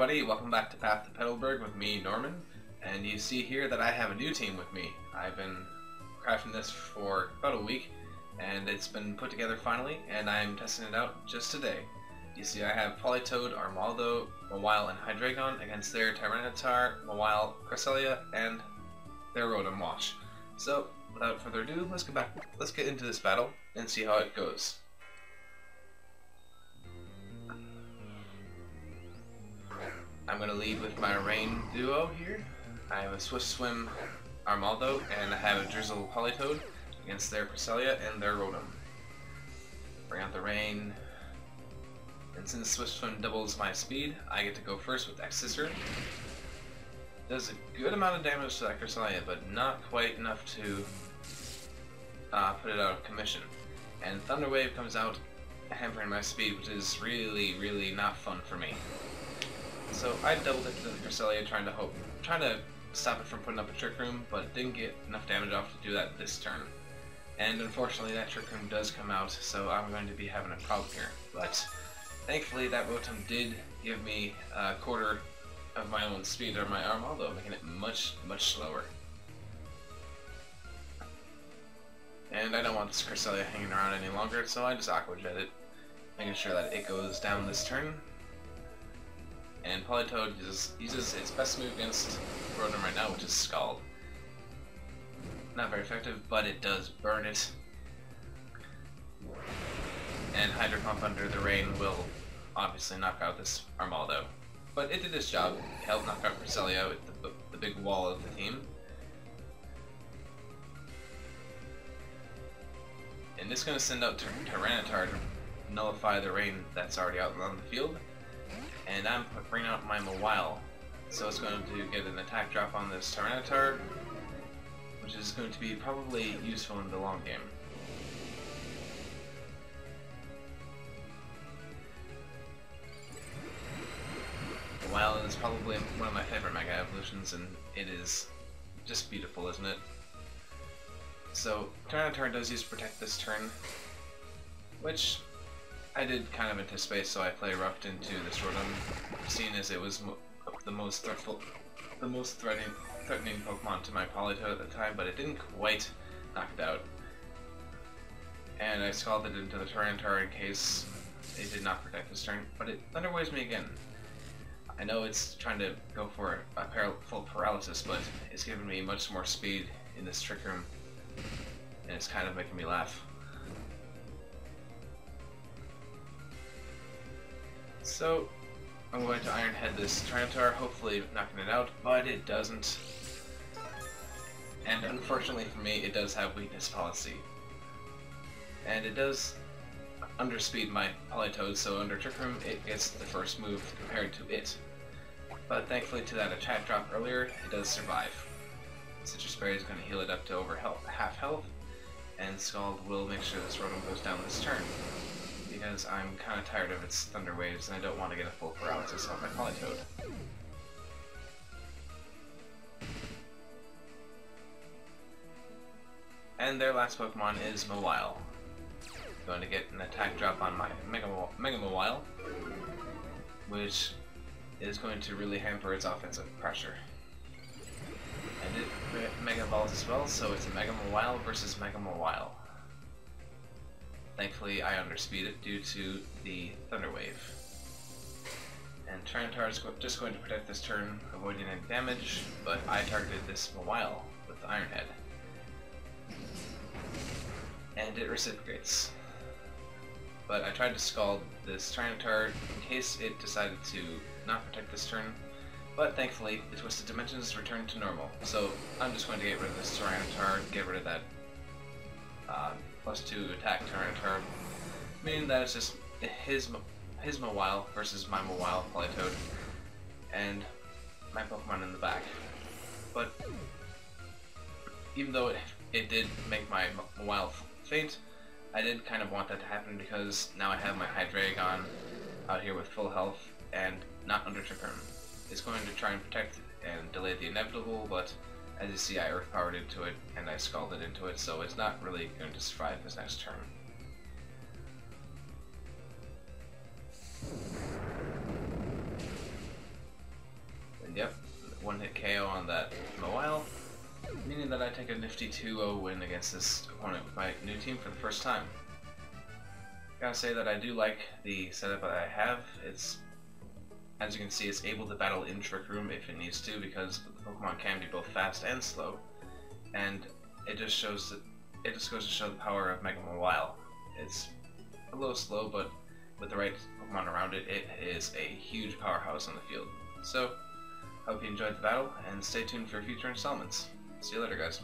everybody, welcome back to Path to Petalburg with me, Norman, and you see here that I have a new team with me. I've been crafting this for about a week, and it's been put together finally, and I'm testing it out just today. You see I have Politoed, Armaldo, Mawile, and Hydreigon against their Tyranitar, Mawile, Cresselia, and their Rotom Wash. So, without further ado, let's get into this battle and see how it goes. I'm going to lead with my Rain duo here. I have a Swift Swim Armaldo, and I have a Drizzle Politoed against their Cresselia and their Rotom. Bring out the Rain, and since Swift Swim doubles my speed, I get to go first with X-Scissor. Does a good amount of damage to that Cresselia, but not quite enough to put it out of commission. And Thunder Wave comes out, hampering my speed, which is really not fun for me. So I doubled it to the Cresselia, trying to stop it from putting up a Trick Room, but didn't get enough damage off to do that this turn. And unfortunately that Trick Room does come out, so I'm going to be having a problem here. But thankfully that Rotom did give me a quarter of my own speed, or my Armaldo, making it much slower. And I don't want this Cresselia hanging around any longer, so I just Aqua Jet it, making sure that it goes down this turn. And Politoed uses its best move against Rotom right now, which is Scald. Not very effective, but it does burn it. And Hydro Pump under the Rain will obviously knock out this Armaldo. But it did its job. It helped knock out Cresselia with the big wall of the team. And this is going to send out Tyranitar to nullify the Rain that's already out on the field. And I'm bringing out my Mawile, so it's going to get an attack drop on this Tyranitar, which is going to be probably useful in the long game. Mawile is probably one of my favorite Mega Evolutions, and it is just beautiful, isn't it? So Tyranitar does use Protect this turn, which I did kind of anticipate, so I play roughed into this Rotom, seeing as it was the most threatening Pokemon to my Politoed at the time, but it didn't quite knock it out. And I scalded into the Tyranitar in case it did not protect this turn, but it Thunder Waves me again. I know it's trying to go for a full paralysis, but it's giving me much more speed in this Trick Room, and it's kind of making me laugh. So, I'm going to Iron Head this Tyranitar, hopefully knocking it out, but it doesn't. And unfortunately for me, it does have Weakness Policy. And it does underspeed my Politoed, so under Trick Room, it gets the first move compared to it. But thankfully to that attack drop earlier, it does survive. Citrus Berry is going to heal it up to over half health, and Scald will make sure this Rotom goes down this turn, because I'm kind of tired of its Thunder Waves and I don't want to get a full paralysis on my Politoed. And their last Pokemon is Mawile. Going to get an attack drop on my Mega Mawile, which is going to really hamper its offensive pressure. And it Mega Evolves as well, so it's a Mega Mawile versus Mega Mawile. Thankfully, I underspeed it due to the Thunder Wave. And Tyranitar is just going to protect this turn, avoiding any damage, but I targeted this Mawile with the Iron Head. And it reciprocates. But I tried to Scald this Tyranitar in case it decided to not protect this turn, but thankfully the Twisted Dimensions returned to normal. So I'm just going to get rid of this Tyranitar, get rid of that +2 attack Tyranitar, meaning that it's just his Mawile versus my Mawile Politoed, and my Pokemon in the back. But even though it did make my Mawile faint, I did kind of want that to happen because now I have my Hydreigon out here with full health and not under Trick Room. It's going to try and protect and delay the inevitable, but as you see, I Earth Powered into it, and I Scalded into it, so it's not really going to survive this next turn. Yep, one-hit KO on that Mawile, meaning that I take a nifty 2-0 win against this opponent with my new team for the first time. Gotta say that I do like the setup that I have. It's, as you can see, it's able to battle in Trick Room if it needs to, because the Pokemon can be both fast and slow, and it just goes to show the power of Mega Mawile. It's a little slow, but with the right Pokemon around it, it is a huge powerhouse on the field. So, hope you enjoyed the battle, and stay tuned for future installments. See you later, guys.